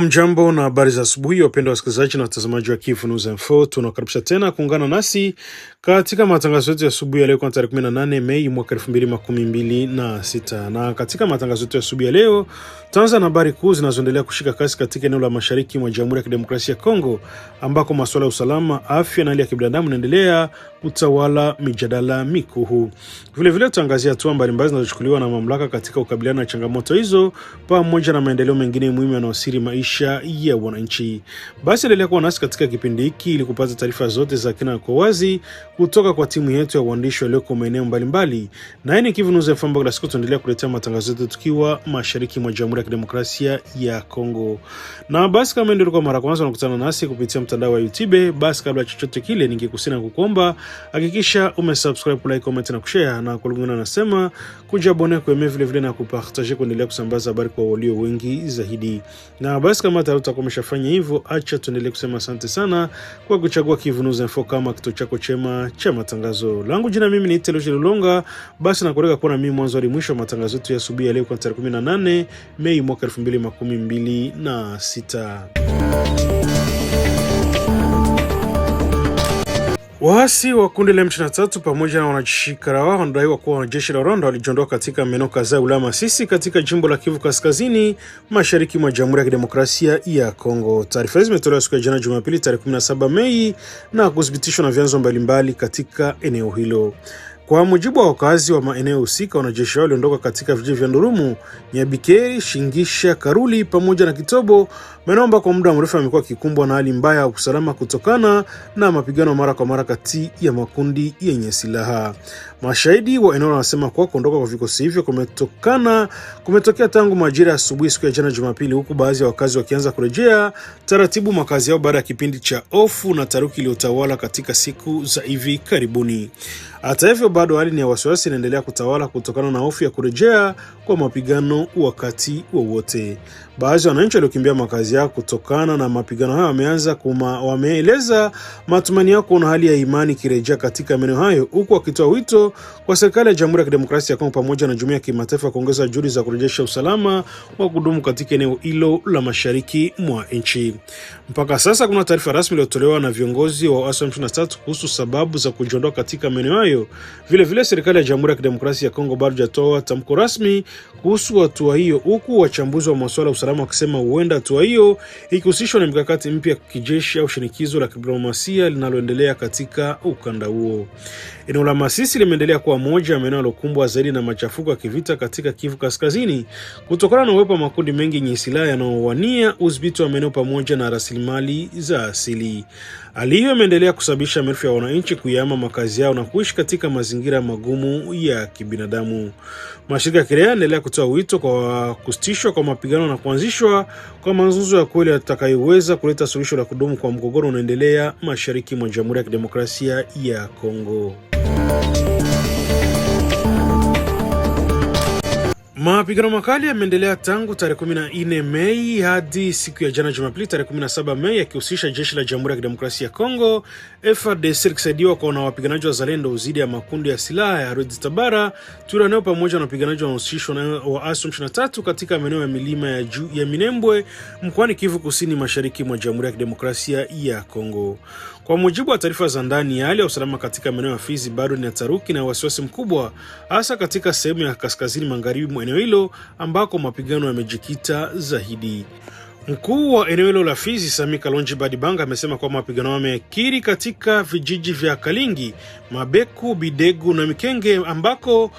Jambo na habari za asubuhi wapendwa wasikilizaji na watazamaji wa Kivu News Info. Tunakaribisha tena kuungana nasi katika matangazo yetu ya asubuhi ya leo kwa tarehe 18 Mei mwaka 2026. Na katika matangazo yetu ya asubuhi ya leo tutaanza na habari kuu zinazoendelea kushika kasi katika eneo la mashariki mwa Jamhuri ya Kidemokrasia ya Kongo, ambako masuala ya usalama, afya na hali ya kibinadamu yanaendelea utawala mijadala mikuu. Vile vile tutaangazia hatua mbalimbali zinazochukuliwa na mamlaka katika kukabiliana na changamoto hizo pamoja na maendeleo mengine muhimu yanayosiri maisha ya wananchi. Basi endelea kuwa nasi katika kipindi hiki ili kupata taarifa zote za kina kwa wazi kutoka kwa timu yetu ya uandishi walioko maeneo mbalimbali. Na hii ni Kivu News FM, kila siku tunaendelea kuletea matangazo yetu tukiwa mashariki mwa Jamhuri ya Kidemokrasia ya Kongo. Na basi kama ndio kwa mara kwanza unakutana nasi kupitia mtandao wa YouTube, basi kabla chochote kile ningekusina kukuomba hakikisha umesubscribe, like, comment na kushare, na kwa lugha nasema kujabone kwa vile vile na kupartager kuendelea kusambaza habari kwa walio wengi zaidi. Na basi kama tayari umeshafanya hivyo, acha tuendelee kusema asante sana kwa kuchagua Kivu News Info kama kituo chako chema cha matangazo. Langu jina mimi ni Teloje Lulonga. Basi nakualika kuwa na mimi mwanzo hadi mwisho wa matangazo yetu ya asubuhi ya leo kwa tarehe 18 Mei mwaka 2026. Waasi wa kundi la M23 pamoja na wanajishikara wao wanadaiwa kuwa wanajeshi la Rwanda walijiondoa katika maeneo kadhaa ya Masisi katika jimbo la Kivu Kaskazini mashariki mwa Jamhuri ya Kidemokrasia ya Kongo. Taarifa hizi zimetolewa siku ya jana Jumapili tarehe 17 Mei na kuthibitishwa na vyanzo mbalimbali katika eneo hilo. Kwa mujibu wa wakazi wa maeneo husika, wanajeshi wao waliondoka katika vijiji vya Ndurumu, Nyabikeri, Shingisha, Karuli pamoja na Kitobo, maeneo ambako kwa muda mrefu yamekuwa kikumbwa na hali mbaya ya usalama kutokana na mapigano mara kwa mara kati ya makundi yenye silaha. Mashahidi wa eneo wanasema kuwa kuondoka kwa vikosi hivyo kumetokea tangu majira ya asubuhi siku ya jana Jumapili, huku baadhi ya wakazi wakianza kurejea taratibu makazi yao baada ya kipindi cha hofu na taruki iliyotawala katika siku za hivi karibuni. Hata hivyo bado hali ni ya wasiwasi inaendelea kutawala kutokana na hofu ya kurejea kwa mapigano wakati wowote. Baadhi ya wananchi waliokimbia makazi yao kutokana na mapigano hayo wameeleza matumaini yao kuona hali ya imani kirejea katika maeneo hayo, huku wakitoa wito kwa serikali ya Jamhuri ya Kidemokrasia ya Kongo pamoja na jumuiya ya kimataifa kuongeza juhudi za kurejesha usalama wa kudumu katika eneo hilo la mashariki mwa nchi. Mpaka sasa kuna taarifa rasmi iliyotolewa na viongozi wa waasi wa M23 kuhusu sababu za kujiondoa katika maeneo hayo. Vile vile serikali ya Jamhuri ya Kidemokrasia ya Kongo bado hajatoa tamko rasmi kuhusu hatua hiyo, huku wachambuzi wa masuala ya usalama wakisema huenda hatua hiyo ikihusishwa na mikakati mpya ya kijeshi au shinikizo la kidiplomasia linaloendelea katika ukanda huo. Eneo la Masisi limeendelea kuwa moja ya maeneo yaliyokumbwa zaidi na machafuko ya kivita katika Kivu Kaskazini kutokana na uwepo wa makundi mengi yenye silaha yanayowania udhibiti wa maeneo pamoja na rasilimali za asili. Hali hiyo imeendelea kusababisha maelfu ya wananchi kuyahama makazi yao na kuishi katika mazingira magumu ya kibinadamu. Mashirika ya kiraia yanaendelea kutoa wito kwa kusitishwa kwa mapigano na kuanzishwa kwa mazungumzo ya kweli yatakayoweza kuleta suluhisho la kudumu kwa mgogoro unaendelea mashariki mwa Jamhuri ya Kidemokrasia ya Kongo. Mapigano makali yameendelea tangu tarehe 14 Mei hadi siku ya jana Jumapili tarehe 17 Mei, yakihusisha jeshi la Jamhuri ya Kidemokrasia ya Kongo FARDC likisaidiwa kwa wapiganaji wa Zalendo dhidi ya makundi ya silaha ya Red Tabara, Twirwaneho pamoja na wapiganaji wanaohusishwa na waasi wa M23 katika maeneo ya milima ya juu ya Minembwe mkoani Kivu Kusini mashariki mwa Jamhuri ya Kidemokrasia ya Kongo. Kwa mujibu wa taarifa za ndani, hali ya usalama katika maeneo ya Fizi bado ni taharuki na wasiwasi mkubwa, hasa katika sehemu ya kaskazini magharibi mwa eneo hilo ambako mapigano yamejikita zaidi. Mkuu wa eneo hilo la Fizi, Sami Kalonji Badibanga, amesema kwa mapigano yamekiri katika vijiji vya Kalingi, Mabeku, Bidegu na Mikenge ambako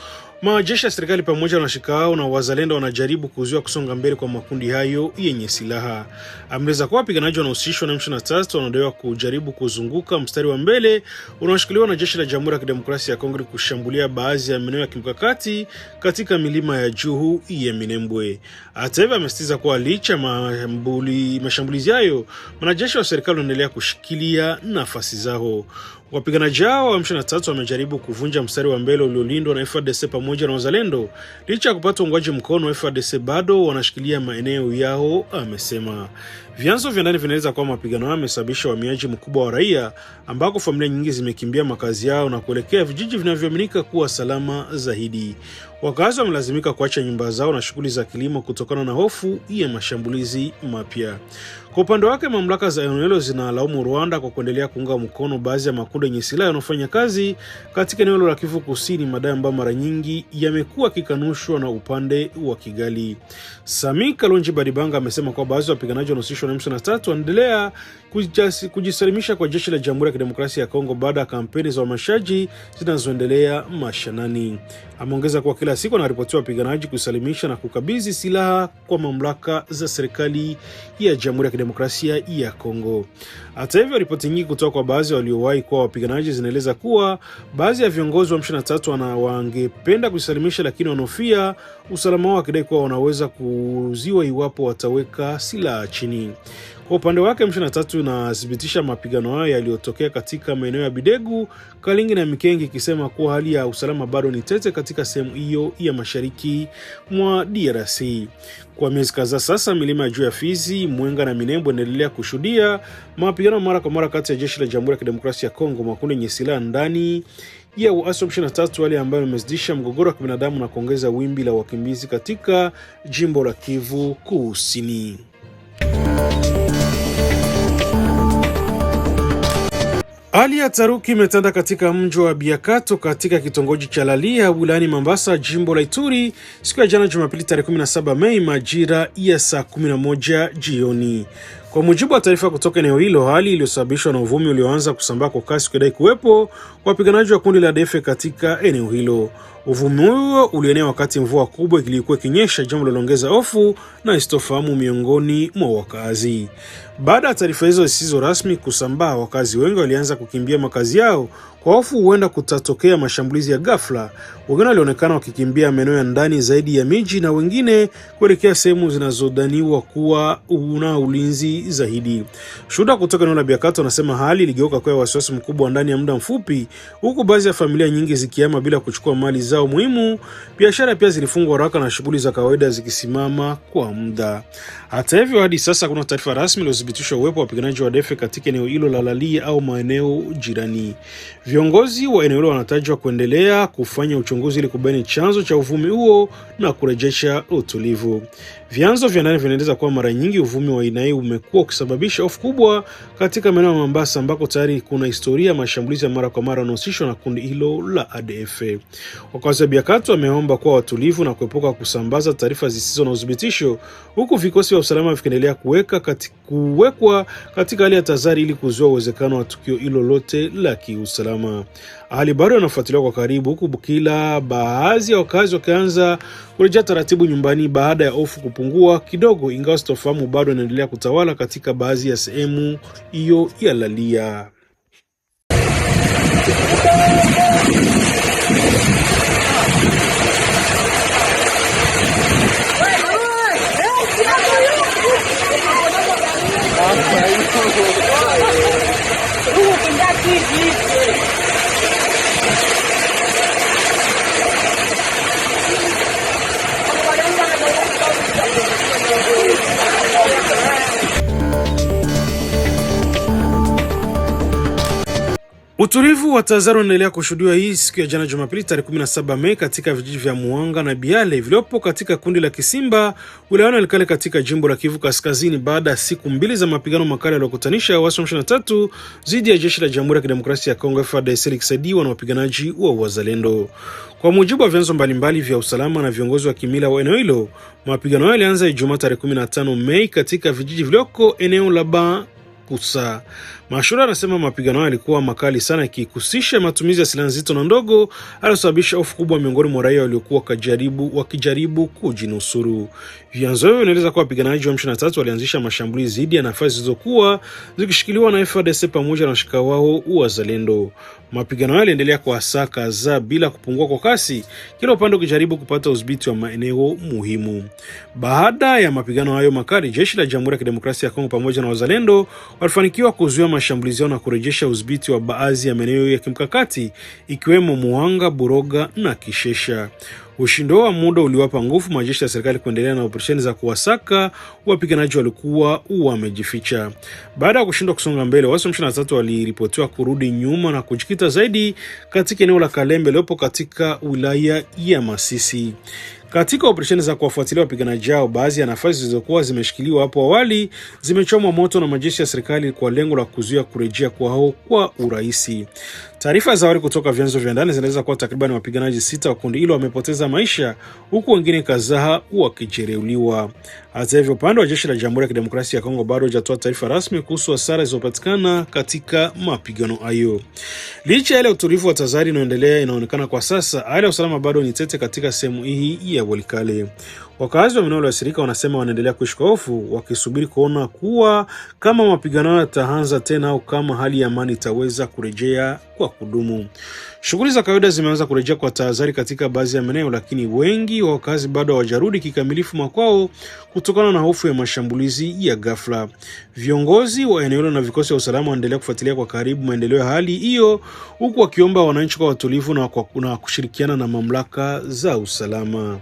majeshi ya serikali pamoja na washikao na wazalendo wanajaribu kuzuia kusonga mbele kwa makundi hayo yenye silaha. Ameeleza kuwa wapiganaji wanaohusishwa na M23 wanadaiwa kujaribu kuzunguka mstari wa mbele unaoshikiliwa na jeshi la Jamhuri ya Kidemokrasia ya Kongo kushambulia baadhi ya maeneo ya kimkakati katika milima ya juu ya Minembwe. Hata hivyo amesisitiza kuwa licha mashambulizi hayo, wanajeshi wa serikali wanaendelea kushikilia nafasi zao. Wapiganaji hao wa M23 wamejaribu kuvunja mstari wa mbele uliolindwa na FARDC pamoja na wazalendo. Licha ya kupata uungwaji mkono wa FARDC bado wanashikilia maeneo yao, amesema. Vyanzo vya ndani vinaeleza kwamba mapigano hayo yamesababisha uhamiaji mkubwa wa raia, ambako familia nyingi zimekimbia makazi yao na kuelekea vijiji vinavyoaminika kuwa salama zaidi. Wakazi wamelazimika kuacha nyumba zao na shughuli za kilimo kutokana na hofu ya mashambulizi mapya. Kwa upande wake, mamlaka za eneo hilo zinalaumu Rwanda kwa kuendelea kuunga mkono baadhi ya makundi yenye silaha yanayofanya kazi katika eneo la Kivu Kusini, madai ambayo mara nyingi yamekuwa kikanushwa na upande wa Kigali. Sami Kalonji Badibanga amesema kwa baadhi ya wapiganaji wanaohusishwa na M23 wanaendelea kujisalimisha kwa jeshi la Jamhuri ya Kidemokrasia ya Kongo baada ya kampeni za uhamasishaji zinazoendelea mashinani. Ameongeza kuwa kila siku anaripotiwa wapiganaji kusalimisha na kukabidhi silaha kwa mamlaka za serikali ya Jamhuri ya Kidemokrasia ya Kongo. Hata hivyo, ripoti nyingi kutoka kwa baadhi waliowahi kuwa wapiganaji zinaeleza kuwa baadhi ya viongozi wa M23 wangependa kusalimisha, lakini wanahofia usalama wao, wakidai kuwa wanaweza kuuziwa iwapo wataweka silaha chini. Kwa upande wake, M23 inathibitisha mapigano hayo yaliyotokea katika maeneo ya Bidegu, Kalingi na Mikengi, ikisema kuwa hali ya usalama bado ni tete katika sehemu hiyo ya mashariki mwa DRC. Kwa miezi kadhaa sasa, milima ya juu ya Fizi, Mwenga na Minembwe inaendelea kushuhudia mapigano mara kwa mara kati ya jeshi la Jamhuri ya Kidemokrasia ya Kongo, makundi yenye silaha ndani ya uasi wa M23, wale ambao wamezidisha mgogoro wa kibinadamu na kuongeza wimbi la wakimbizi katika jimbo la Kivu Kusini. Hali ya taharuki imetanda katika mji wa Biakato katika kitongoji cha Lalia wilayani Mambasa, jimbo la Ituri, siku ya jana Jumapili tarehe 17 Mei majira ya saa 11 jioni. Kwa mujibu wa taarifa kutoka eneo hilo, hali iliyosababishwa na uvumi ulioanza kusambaa kwa kasi kudai kuwepo wapiganaji wa kundi la ADF katika eneo hilo. Uvumi huo ulienea wakati mvua kubwa ilikuwa ikinyesha, jambo lililoongeza hofu na isitofahamu miongoni mwa wakazi. Baada ya taarifa hizo zisizo rasmi kusambaa, wakazi wengi walianza kukimbia makazi yao kwa hofu huenda kutatokea mashambulizi ya ghafla. Wengine walionekana wakikimbia maeneo ya ndani zaidi ya miji na wengine kuelekea sehemu zinazodhaniwa kuwa una ulinzi zaidi. Shuhuda kutoka eneo la Biakato wanasema hali iligeuka kwa wasiwasi mkubwa ndani ya muda mfupi, huku baadhi ya familia nyingi zikihama bila kuchukua mali zao muhimu. Biashara pia zilifungwa haraka na shughuli za kawaida zikisimama kwa muda. Hata hivyo, hadi sasa kuna taarifa rasmi iliyothibitisha uwepo wa wapiganaji wa ADF katika eneo hilo la Lalia au maeneo jirani. Viongozi wa eneo hilo wanatajwa kuendelea kufanya uchunguzi ili kubaini chanzo cha uvumi huo na kurejesha utulivu. Vyanzo vya ndani vinaeleza kuwa mara nyingi uvumi wa aina hii umekuwa ukisababisha hofu kubwa katika maeneo ya Mombasa, ambako tayari kuna historia ya mashambulizi ya mara kwa mara yanayohusishwa na kundi hilo la ADF. Wakazi wa Biakato wameomba kuwa watulivu na kuepuka kusambaza taarifa zisizo na udhibitisho, huku vikosi vya usalama vikiendelea kuwekwa katika hali ya tahadhari ili kuzuia uwezekano wa tukio hilo lote la kiusalama. Hali bado inafuatiliwa kwa karibu, huku kila baadhi ya wakazi wakianza kurejea taratibu nyumbani baada ya hofu kupungua kidogo, ingawa sitofahamu bado inaendelea kutawala katika baadhi ya sehemu hiyo ya Lalia. Utulivu wa tahadhari unaendelea kushuhudiwa hii siku ya jana Jumapili tarehe 17 Mei katika vijiji vya Muanga na Biale vilivyopo katika kundi la Kisimba wilayani Walikale katika jimbo la Kivu Kaskazini, baada ya siku mbili za mapigano makali yaliyokutanisha waasi wa M23 dhidi ya jeshi la Jamhuri ya Kidemokrasia ya Kongo FARDC likisaidiwa na wapiganaji wa Wazalendo. Kwa mujibu wa vyanzo mbalimbali vya usalama na viongozi wa kimila wa eneo hilo, mapigano hayo yalianza Ijumaa tarehe 15 Mei katika vijiji vilivyoko eneo la Kusa. Mashuhuda anasema mapigano yalikuwa makali sana, yakihusisha matumizi ya silaha nzito na ndogo, aliyosababisha hofu kubwa miongoni mwa raia waliokuwa wakijaribu kujinusuru. Vyanzo hivyo vinaeleza kuwa wapiganaji wa M23 walianzisha mashambulizi dhidi ya nafasi zilizokuwa zikishikiliwa na FARDC pamoja na washirika wao Wazalendo. Mapigano hayo yaliendelea kwa saa kadhaa bila kupungua kwa kasi, kila upande ukijaribu kupata udhibiti wa maeneo muhimu. Baada ya mapigano hayo makali, jeshi la Jamhuri ya Kidemokrasia ya Kongo pamoja na Wazalendo walifanikiwa kuzuia mashambulizi yao na kurejesha udhibiti wa baadhi ya maeneo ya kimkakati ikiwemo Muanga, Buroga na Kishesha. Ushindi wa muda uliwapa nguvu majeshi ya serikali kuendelea na operesheni za kuwasaka wapiganaji walikuwa wamejificha. Baada ya kushindwa kusonga mbele, waasi wa M23 waliripotiwa kurudi nyuma na kujikita zaidi katika eneo la Kalembe lilopo katika wilaya ya Masisi. Katika operesheni za kuwafuatilia wapiganaji hao, baadhi ya nafasi zilizokuwa zimeshikiliwa hapo awali zimechomwa moto na majeshi ya serikali kwa lengo la kuzuia kurejea kwao kwa urahisi. Taarifa za awali kutoka vyanzo vya ndani zinaeleza kuwa takriban wapiganaji 6 wa kundi hilo wamepoteza maisha, huku wengine kadhaa wakijeruhiwa. Hata hivyo, upande wa jeshi la Jamhuri ya Kidemokrasia ya Kongo bado hajatoa taarifa rasmi kuhusu hasara zilizopatikana katika mapigano hayo. Licha ya ile utulivu wa tazari inaendelea, inaonekana kwa sasa hali ya usalama bado ni tete katika sehemu hii ya Walikale. Wakazi wa maeneo yaliyoathirika wanasema wanaendelea kuishi kwa hofu, wakisubiri kuona kuwa kama mapigano yataanza tena au kama hali ya amani itaweza kurejea kwa kudumu. Shughuli za kawaida zimeanza kurejea kwa tahadhari katika baadhi ya maeneo, lakini wengi wa wakazi bado hawajarudi kikamilifu makwao kutokana na hofu ya mashambulizi ya ghafla. Viongozi wa eneo hilo na vikosi vya usalama wanaendelea kufuatilia kwa karibu maendeleo ya hali hiyo, huku wakiomba wananchi kwa watulivu na kushirikiana na mamlaka za usalama.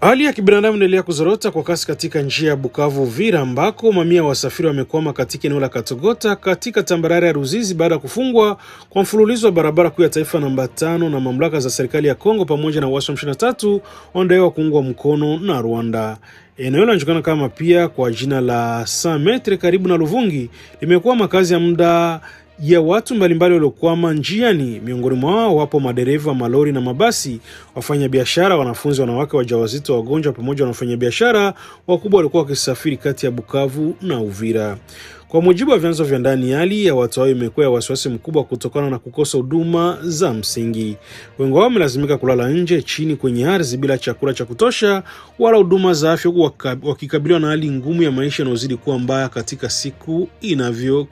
Hali ya kibinadamu inaendelea kuzorota kwa kasi katika njia ya Bukavu-Uvira, ambako mamia wasafiri wamekwama katika eneo la Katogota katika tambarare ya Ruzizi baada ya kufungwa kwa mfululizo wa barabara kuu ya taifa namba 5 na mamlaka za serikali ya Kongo pamoja na waasi wa M23 wanadaiwa kuungwa mkono na Rwanda. Eneo linalojulikana kama pia kwa jina la 100 metre karibu na Luvungi limekuwa makazi ya muda ya watu mbalimbali waliokwama njiani. Miongoni mwao wapo madereva malori na mabasi, wafanya biashara, wanafunzi, wanawake wajawazito, wagonjwa pamoja na wafanya biashara wakubwa walikuwa wakisafiri kati ya Bukavu na Uvira. Kwa mujibu wa vyanzo vya ndani, hali ya watu hao imekuwa ya wasiwasi mkubwa kutokana na kukosa huduma za msingi. Wengi wao wamelazimika kulala nje chini kwenye ardhi bila chakula cha kutosha wala huduma za afya, wakikabiliwa na hali ngumu ya maisha inayozidi kuwa mbaya katika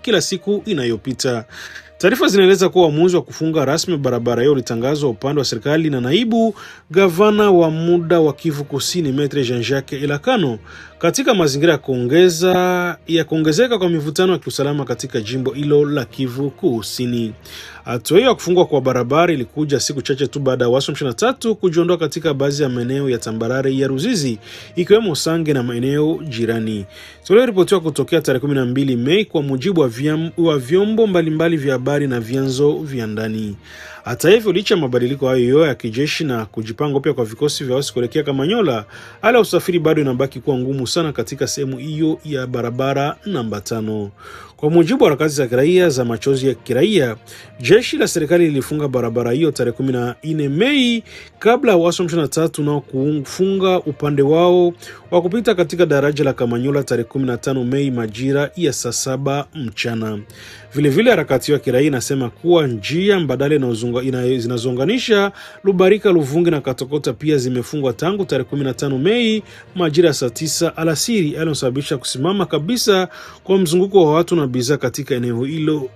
kila siku inayopita. Taarifa zinaeleza kuwa uamuzi wa kufunga rasmi barabara hiyo ulitangazwa upande wa serikali na naibu gavana wa muda wa Kivu Kusini Maitre Jean-Jacques Elakano katika mazingira ya kuongezeka kwa mivutano ya kiusalama katika jimbo hilo la Kivu Kusini. Hatua hiyo ya kufungwa kwa barabara ilikuja siku chache tu baada ya waasi wa M23 kujiondoa katika baadhi ya maeneo ya tambarare ya Ruzizi ikiwemo Sange na maeneo jirani. Toleo ripotiwa kutokea tarehe 12 Mei kwa mujibu wa vyombo mbalimbali vya habari na vyanzo vya ndani. Hata hivyo, licha ya mabadiliko hayo ya kijeshi na kujipanga upya kwa vikosi vya waasi kuelekea Kamanyola, hali ya usafiri bado inabaki kuwa ngumu sana katika sehemu hiyo ya barabara namba 5. Kwa mujibu wa harakati za kiraia za machozi ya kiraia, jeshi la serikali lilifunga barabara hiyo tarehe 14 Mei kabla ya waasi wa M23 nao kufunga upande wao wa kupita katika daraja la Kamanyola tarehe 15 Mei majira ya saa 7 mchana. Vilevile harakati ya kiraia inasema kuwa njia mbadala zinazounganisha Lubarika, Luvungi na Katogota pia zimefungwa tangu tarehe 15 Mei majira ya saa 9 alasiri, yanayosababisha kusimama kabisa kwa mzunguko wa watu na bidhaa katika eneo hilo.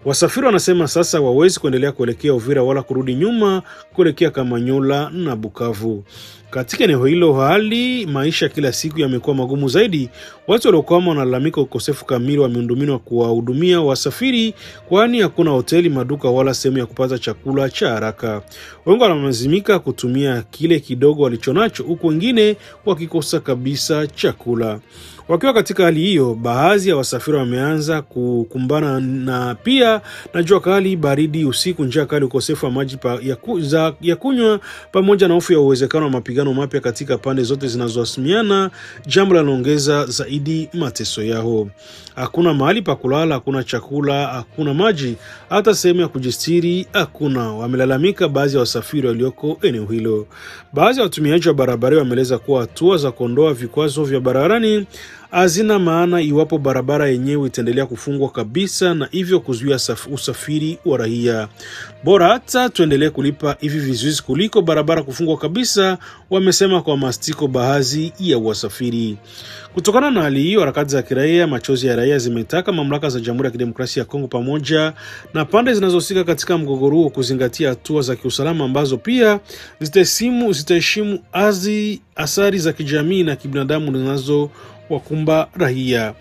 Wasafiri wanasema sasa hawawezi kuendelea kuelekea Uvira wala kurudi nyuma kuelekea Kamanyola na Bukavu. Katika eneo hilo hali maisha kila siku yamekuwa magumu zaidi. Watu waliokwama wanalalamika ukosefu kamili wa miundombinu wa kuwahudumia wasafiri, kwani hakuna hoteli, maduka wala sehemu ya kupata chakula cha haraka. Wengi wanalazimika kutumia kile kidogo walichonacho, huku wengine wakikosa kabisa chakula. Wakiwa katika hali hiyo, baadhi ya wasafiri wameanza kukumbana na pia na jua kali, baridi usiku, njaa kali, ukosefu wa maji ya kunywa pamoja na hofu ya uwezekano wa mapigano mapya katika pande zote zinazohasimiana, jambo linaloongeza zaidi mateso yao. Hakuna mahali pa kulala, hakuna chakula, hakuna maji, hata sehemu ya kujistiri hakuna, wamelalamika baadhi ya wasafiri walioko eneo hilo. Baadhi ya watumiaji wa barabara wameeleza kuwa hatua za kuondoa vikwazo vya barabarani hazina maana iwapo barabara yenyewe itaendelea kufungwa kabisa na hivyo kuzuia usafiri wa raia. Bora hata tuendelee kulipa hivi vizuizi kuliko barabara kufungwa kabisa, wamesema kwa mastiko baadhi ya wasafiri. Kutokana na hali hiyo, harakati za kiraia, machozi ya raia zimetaka mamlaka za Jamhuri ya Kidemokrasia ya Kongo pamoja na pande zinazohusika katika mgogoro huo kuzingatia hatua za kiusalama ambazo pia zitaheshimu athari za kijamii na kibinadamu wakumba raia.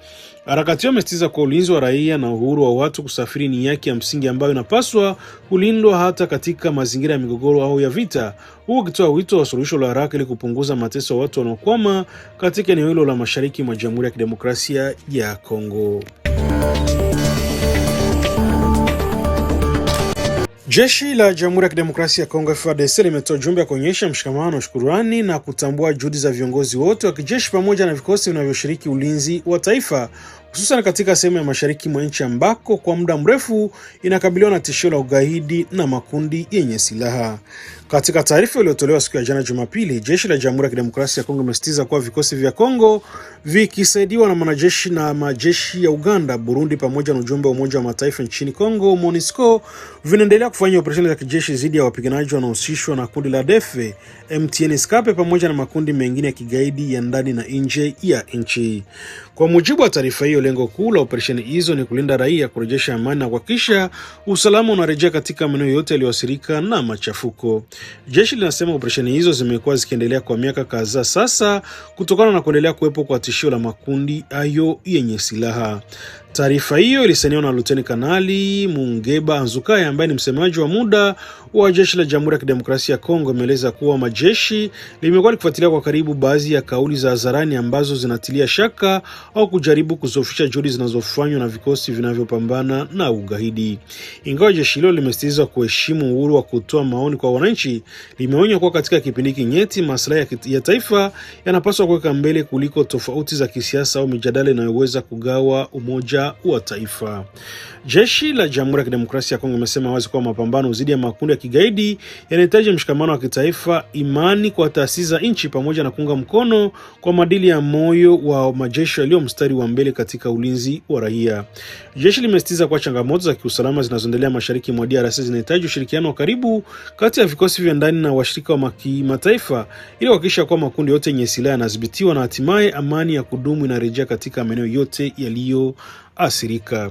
Harakati hiyo imesisitiza kwa ulinzi wa raia na uhuru wa watu kusafiri ni haki ya msingi ambayo inapaswa kulindwa hata katika mazingira ya migogoro au ya vita, huku ukitoa wito wa suluhisho la haraka ili kupunguza mateso ya watu wanaokwama katika eneo hilo la mashariki mwa Jamhuri ya Kidemokrasia ya Kongo. Jeshi la Jamhuri ya Kidemokrasia ya Kongo FARDC limetoa ujumbe wa kuonyesha mshikamano, shukrani na kutambua juhudi za viongozi wote wa kijeshi pamoja na vikosi vinavyoshiriki ulinzi wa taifa, hususan katika sehemu ya mashariki mwa nchi ambako kwa muda mrefu inakabiliwa na tishio la ugaidi na makundi yenye silaha. Katika taarifa iliyotolewa siku ya jana Jumapili, jeshi la Jamhuri ya Kidemokrasia ya Kongo limesisitiza kuwa vikosi vya Kongo vikisaidiwa na wanajeshi na majeshi ya Uganda, Burundi pamoja na ujumbe wa Umoja wa Mataifa nchini Kongo MONUSCO vinaendelea kufanya operesheni za kijeshi dhidi ya wapiganaji wanaohusishwa na kundi la ADF, MTN Scape pamoja na makundi mengine ya kigaidi ya ndani na nje ya nchi. Kwa mujibu wa taarifa hiyo, lengo kuu la operesheni hizo ni kulinda raia, kurejesha amani na kuhakikisha usalama unarejea katika maeneo yote yaliyoathirika na machafuko. Jeshi linasema operesheni hizo zimekuwa zikiendelea kwa miaka kadhaa sasa kutokana na kuendelea kuwepo kwa tishio la makundi hayo yenye silaha. Taarifa hiyo ilisainiwa na Luteni Kanali Mungeba Anzukaya ambaye ni msemaji wa muda wa jeshi la Jamhuri ya Kidemokrasia ya Kongo. Ameeleza kuwa majeshi limekuwa likifuatilia kwa karibu baadhi ya kauli za hadharani ambazo zinatilia shaka au kujaribu kuzofisha juhudi zinazofanywa na vikosi vinavyopambana na ugaidi. Ingawa jeshi hilo limesisitiza kuheshimu uhuru wa kutoa maoni kwa wananchi, limeonya kuwa katika kipindi kinyeti maslahi ya taifa yanapaswa kuweka mbele kuliko tofauti za kisiasa au mijadala inayoweza kugawa umoja wa taifa. Jeshi la Jamhuri ya Kidemokrasia ya Kongo limesema wazi kwa mapambano dhidi ya makundi ya kigaidi yanahitaji mshikamano wa kitaifa, imani kwa taasisi za nchi pamoja na kuunga mkono kwa maadili ya moyo wa majeshi yaliyo mstari wa mbele katika ulinzi wa raia. Jeshi limesisitiza kwa changamoto za kiusalama zinazoendelea mashariki mwa DRC zinahitaji ushirikiano wa karibu kati ya vikosi vya ndani na washirika wa kimataifa ili kuhakikisha kwa makundi yote yenye silaha yanadhibitiwa na hatimaye amani ya kudumu inarejea katika maeneo yote yaliyoathirika.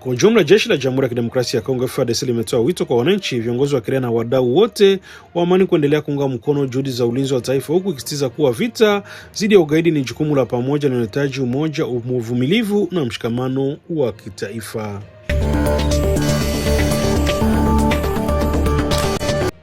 Kwa ujumla, jeshi la Jamhuri ya Kidemokrasia ya Kongo FARDC limetoa wito kwa wananchi, viongozi wa kiraia na wadau wote wa amani kuendelea kuunga mkono juhudi za ulinzi wa taifa, huku ikisisitiza kuwa vita dhidi ya ugaidi ni jukumu la pamoja linalohitaji umoja, uvumilivu na mshikamano wa kitaifa.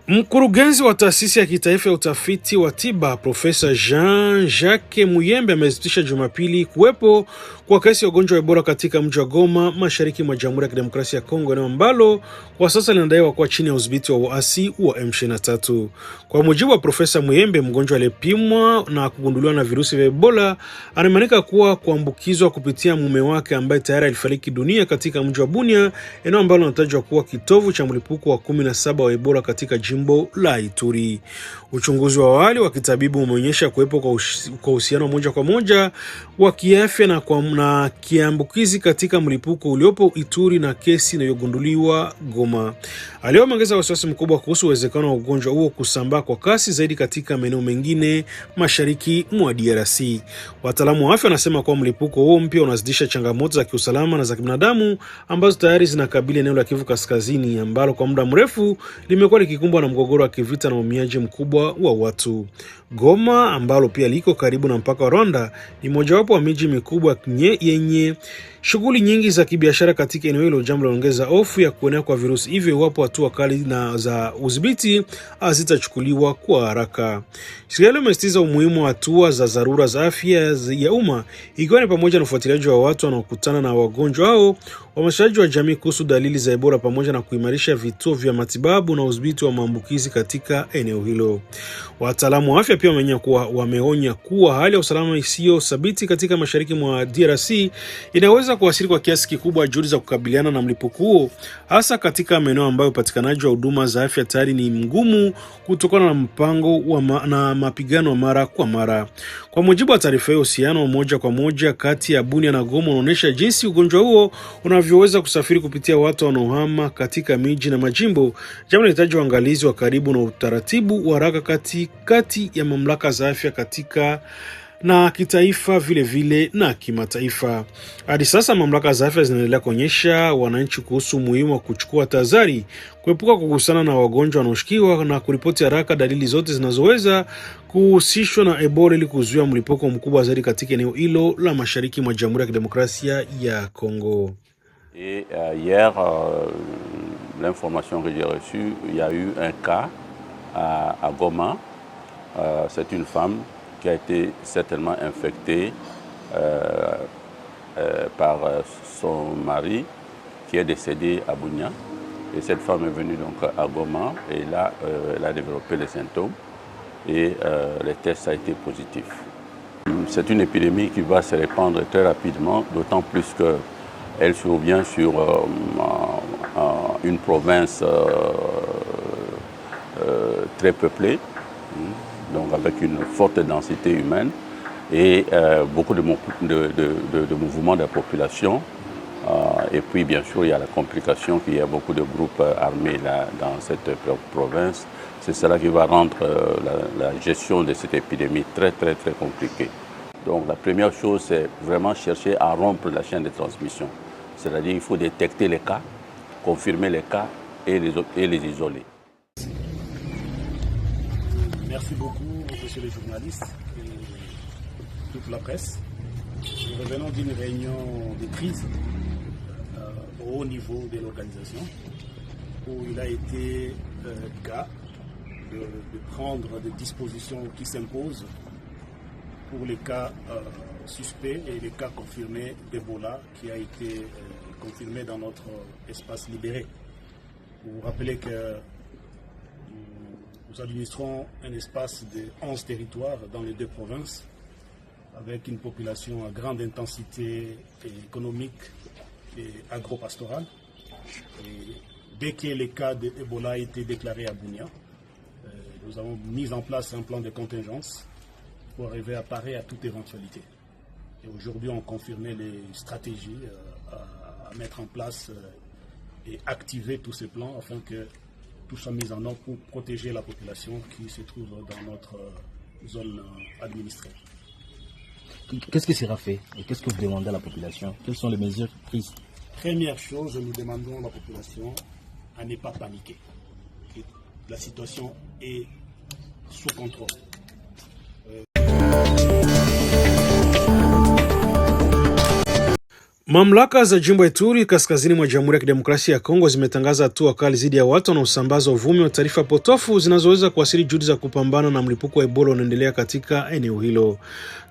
Mkurugenzi wa taasisi ya kitaifa ya utafiti wa tiba Profesa Jean-Jacques Muyembe amethibitisha Jumapili kuwepo kwa kesi ya ugonjwa wa Ebola katika mji wa Goma, mashariki mwa Jamhuri ya Kidemokrasia ya Kongo, eneo ambalo kwa sasa linadaiwa kuwa chini ya udhibiti wa waasi wa M23. Kwa mujibu wa Profesa Muyembe, mgonjwa aliyepimwa na kugunduliwa na virusi vya Ebola anaaminika kuwa kuambukizwa kupitia mume wake ambaye tayari alifariki dunia katika mji wa Bunia, eneo ambalo linatajwa kuwa kitovu cha mlipuko wa 17 wa Ebola katika jimbo la Ituri. Uchunguzi wa awali wa kitabibu umeonyesha kuwepo kwa uhusiano moja kwa moja wa kiafya na kiambukizi katika mlipuko uliopo Ituri na kesi inayogunduliwa Goma. Aliongeza wasiwasi mkubwa kuhusu uwezekano wa ugonjwa huo kusambaa kwa kasi zaidi katika maeneo mengine mashariki mwa DRC. Wataalamu wa afya wanasema kuwa mlipuko huo mpya unazidisha changamoto za kiusalama na za kibinadamu ambazo tayari zinakabili eneo la Kivu Kaskazini ambalo kwa muda mrefu limekuwa likikumbwa na mgogoro wa kivita na uhamiaji mkubwa wa watu. Goma ambalo pia liko karibu na mpaka wa Rwanda ni mojawapo wa miji mikubwa yenye shughuli nyingi za kibiashara katika eneo hilo, jambo linaloongeza hofu ya kuenea kwa virusi hivyo iwapo hatua kali na za udhibiti hazitachukuliwa kwa haraka. Serikali imesisitiza umuhimu wa hatua za dharura za afya ya umma, ikiwa ni pamoja na ufuatiliaji wa watu wanaokutana na wagonjwa hao, uhamasishaji wa jamii kuhusu dalili za Ebola pamoja na kuimarisha vituo vya matibabu na udhibiti wa maambukizi katika eneo hilo. Wataalamu wa afya pia wameonya kuwa hali ya usalama isiyo thabiti katika mashariki mwa DRC inaweza kuathiri kwa kiasi kikubwa juhudi za kukabiliana na mlipuko huo, hasa katika maeneo ambayo upatikanaji wa huduma za afya tayari ni mgumu kutokana na mpango na mapigano mara kwa mara. Kwa mujibu wa taarifa hiyo, uhusiano moja kwa moja kati ya Bunia na Goma unaonyesha jinsi ugonjwa huo unavyoweza kusafiri kupitia watu wanaohama katika miji na majimbo, jambo linahitaji uangalizi wa karibu na utaratibu wa haraka kati ya mamlaka za afya katika na kitaifa vile na kimataifa. Hadi sasa mamlaka za afya zinaendelea kuonyesha wananchi kuhusu umuhimu wa kuchukua tahadhari, kuepuka kugusana na wagonjwa wanaoshukiwa na kuripoti haraka dalili zote zinazoweza kuhusishwa na Ebola ili kuzuia mlipuko mkubwa zaidi katika eneo hilo la mashariki mwa Jamhuri ya Kidemokrasia ya Kongo. Et hier, l'information que j'ai reçue, il y a eu un cas à Goma. C'est une femme qui a été certainement infectée par son mari qui est décédé à Bunia. Et cette femme est venue donc à Goma et là, elle a développé les symptômes et les tests ont été positifs. C'est une épidémie qui va se répandre très rapidement, d'autant plus qu'elle survient sur une province très peuplée, donc avec une forte densité humaine et beaucoup de mouvements de la population. Et puis bien sûr, il y a la complication qu'il y a beaucoup de groupes armés là, dans cette province. C'est cela qui va rendre la gestion de cette épidémie très compliquée. Donc la première chose, c'est vraiment chercher à rompre la chaîne de transmission. C'est-à-dire qu'il faut détecter les cas, confirmer les cas et les isoler. Merci beaucoup, monsieur les journalistes et toute la presse. Nous revenons d'une réunion de crise au haut niveau de l'organisation où il a été cas de prendre des dispositions qui s'imposent pour les cas suspects et les cas confirmés d'Ebola qui a été confirmé dans notre espace libéré. Vous vous rappelez que nous administrons un espace de 11 territoires dans les 2 provinces avec une population à grande intensité économique et agro-pastorale. Et dès que les cas d'Ebola ont été déclarés à Bunia, nous avons mis en place un plan de contingence pour arriver à parer à toute éventualité. Et aujourd'hui, on confirmait les stratégies à mettre en place et activer tous ces plans afin que tout soit mis en œuvre pour protéger la population qui se trouve dans notre zone administrée. Qu'est-ce qui sera fait et qu'est-ce que vous demandez à la population? Quelles sont les mesures prises? Première chose, nous demandons à la population à ne pas paniquer. La situation est sous contrôle. Mamlaka za jimbo Ituri kaskazini mwa Jamhuri ya Kidemokrasia ya Kongo zimetangaza hatua kali dhidi ya watu wanaosambaza uvumi wa taarifa potofu zinazoweza kuasili juhudi za kupambana na mlipuko wa Ebola unaendelea katika eneo hilo.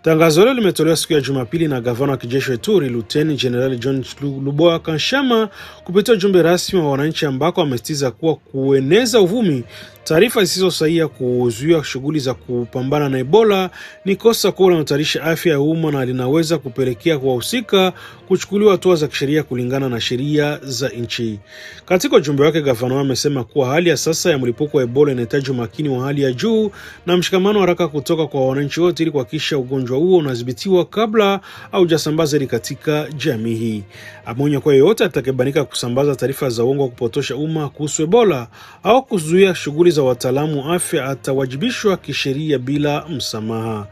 Tangazo hilo limetolewa siku ya Jumapili na gavana wa kijeshi wa Ituri, Luteni General John Luboya Kanshama, kupitia ujumbe rasmi wa wananchi ambako amesitiza kuwa kueneza uvumi, taarifa zisizo sahihi, kuzuia shughuli za kupambana na Ebola ni kosa kubwa linalohatarisha afya ya umma na linaweza kupelekea kwa wahusika kuchukuliwa hatua za kisheria kulingana na sheria za nchi. Katika ujumbe wake, gavana amesema kuwa hali ya sasa ya mlipuko wa Ebola inahitaji umakini wa hali ya juu na mshikamano haraka kutoka kwa wananchi wote ili kuhakikisha ugonjwa huo unadhibitiwa kabla au hujasambaza katika jamii. Ameonya kwa yeyote atakayebanika kusambaza taarifa za uongo kupotosha umma kuhusu Ebola au kuzuia shughuli za wataalamu wa afya atawajibishwa kisheria bila msamaha.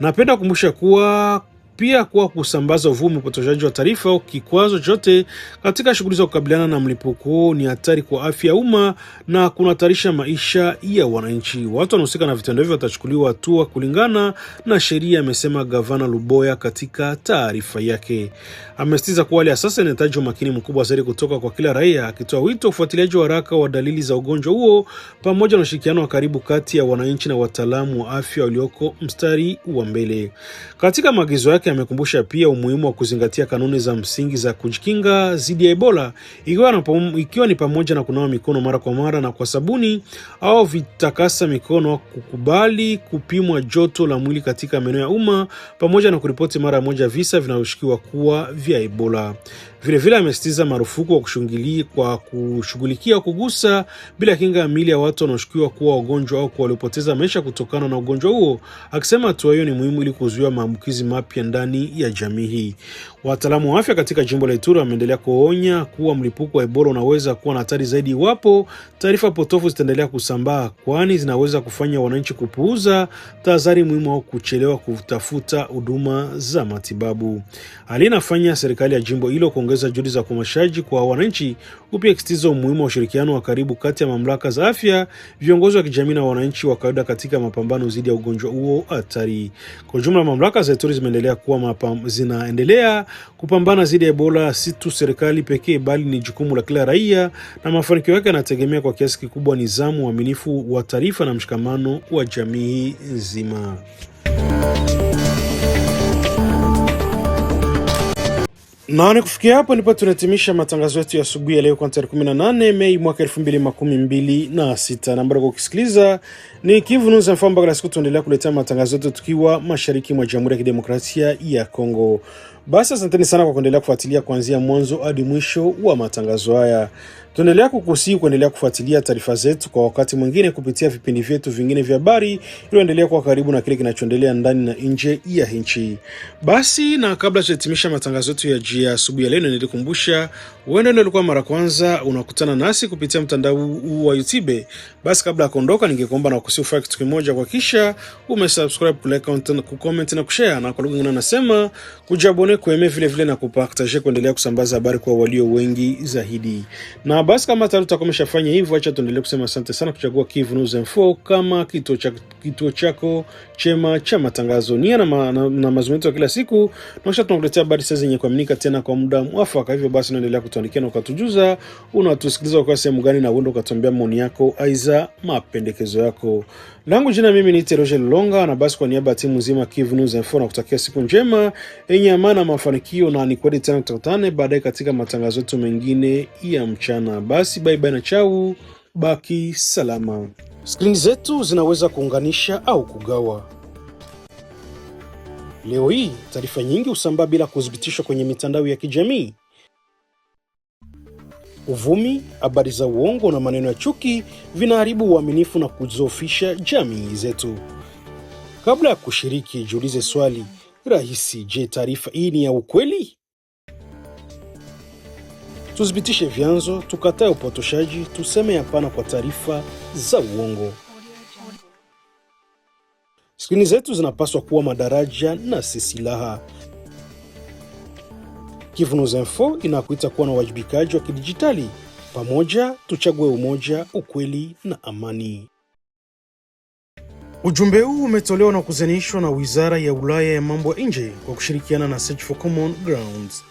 Napenda kukumbusha kuwa pia kwa kusambaza uvumi, upotoshaji wa taarifa au kikwazo chote katika shughuli za kukabiliana na mlipuko ni hatari kwa afya ya umma na kunahatarisha maisha ya wananchi. Watu wanaohusika na vitendo hivyo watachukuliwa hatua kulingana na sheria, amesema gavana Luboya katika taarifa yake. Amesitiza kuwa hali ya sasa inahitaji umakini mkubwa zaidi kutoka kwa kila raia, akitoa wito ufuatiliaji wa haraka wa dalili za ugonjwa huo pamoja na ushirikiano wa karibu kati ya wananchi na wataalamu wa afya walioko mstari wa mbele. Katika maagizo yake amekumbusha pia umuhimu wa kuzingatia kanuni za msingi za kujikinga dhidi ya Ebola, ikiwa ni pamoja na kunawa mikono mara kwa mara na kwa sabuni au vitakasa mikono, kukubali kupimwa joto la mwili katika maeneo ya umma, pamoja na kuripoti mara moja visa vinavyoshukiwa kuwa vya Ebola. Vilevile amesitiza marufuku kwa kushughulikia kugusa bila kinga miili ya watu wanaoshukiwa kuwa wagonjwa au waliopoteza maisha kutokana na ugonjwa huo, akisema hatua hiyo ni muhimu ili kuzuia maambukizi mapya ndani ya jamii hii. Wataalamu wa afya katika jimbo la Ituri wameendelea kuonya kuwa mlipuko wa Ebola unaweza kuwa na hatari zaidi iwapo taarifa potofu zitaendelea kusambaa, kwani zinaweza kufanya wananchi kupuuza tahadhari muhimu au kuchelewa kutafuta huduma za matibabu. Hali inafanya serikali ya jimbo hilo kuongeza juhudi za kuhamasishaji kwa wananchi, upia ikisitiza umuhimu wa ushirikiano wa karibu kati ya mamlaka za afya, viongozi wa kijamii na wananchi wa kawaida katika mapambano dhidi ya ugonjwa huo hatari. Kwa jumla, mamlaka za Ituri zinaendelea kupambana dhidi ya Ebola, si tu serikali pekee bali ni jukumu la kila raia, na mafanikio yake yanategemea kwa kiasi kikubwa nidhamu, uaminifu wa taarifa na mshikamano wa jamii nzima. Na ni kufikia hapo ndipo tunatimisha matangazo yetu ya asubuhi ya leo kwa tarehe 18 Mei mwaka 2026. Nambari kwa kusikiliza ni Kivu News FM. Mpaka siku tuendelea kuletea matangazo yetu tukiwa mashariki mwa Jamhuri ya Kidemokrasia ya Kongo. Basi asanteni sana kwa kuendelea kufuatilia kuanzia mwanzo hadi mwisho wa matangazo haya. Tuendelea kukusihi kuendelea kufuatilia taarifa zetu kwa wakati mwingine kupitia vipindi vyetu vingine vya habari, ili endelea kuwa karibu na kile kinachoendelea ndani na nje ya nchi. Basi na kabla tujatimisha matangazo yetu ya asubuhi ya leo, nilikukumbusha wewe ndio ulikuwa mara kwanza unakutana nasi kupitia mtandao wa YouTube. Basi kabla ya kuondoka, ningekuomba na kusihi ufanye kitu kimoja, kwa kisha umesubscribe, kulike, kucomment na kushare, na kwa lugha nyingine nasema kujabone, kueme vile na kupartager, kuendelea kusambaza habari kwa walio wengi zaidi. Na basi kama tayari utakomeshafanya hivyo, acha tuendelee kusema asante sana kuchagua Kivu News Info kama kituo chako chema cha matangazo. Nia na mazungumzo ya kila siku, na kisha tunakuletea habari sasa zenye kuaminika tena kwa muda mwafaka. Hivyo basi naendelea kutuandikia na ukatujuza unatusikiliza kwa sehemu gani, na uende ukatuambia maoni yako aiza mapendekezo yako. Langu jina mimi ni Roger Longa, na basi kwa niaba ya timu nzima Kivu News Info na kutakia siku njema yenye amani na mafanikio, na nikwadi tena tutakutane baadaye katika matangazo yetu mengine ya mchana. Basi bye bye na chau, baki salama. Skrini zetu zinaweza kuunganisha au kugawa. Leo hii taarifa nyingi husambaa bila kuthibitishwa kwenye mitandao ya kijamii. Uvumi, habari za uongo na maneno ya chuki vinaharibu uaminifu na kudhoofisha jamii zetu. Kabla ya kushiriki, jiulize swali rahisi: je, taarifa hii ni ya ukweli? Tuthibitishe vyanzo, tukatae upotoshaji, tuseme hapana kwa taarifa za uongo. Skrini zetu zinapaswa kuwa madaraja na si silaha. Kivu News Info inakuita kuwa na uwajibikaji wa kidijitali. Pamoja tuchague umoja, ukweli na amani. Ujumbe huu umetolewa na kuzanishwa na Wizara ya Ulaya ya Mambo ya Nje kwa kushirikiana na Search for Common Grounds.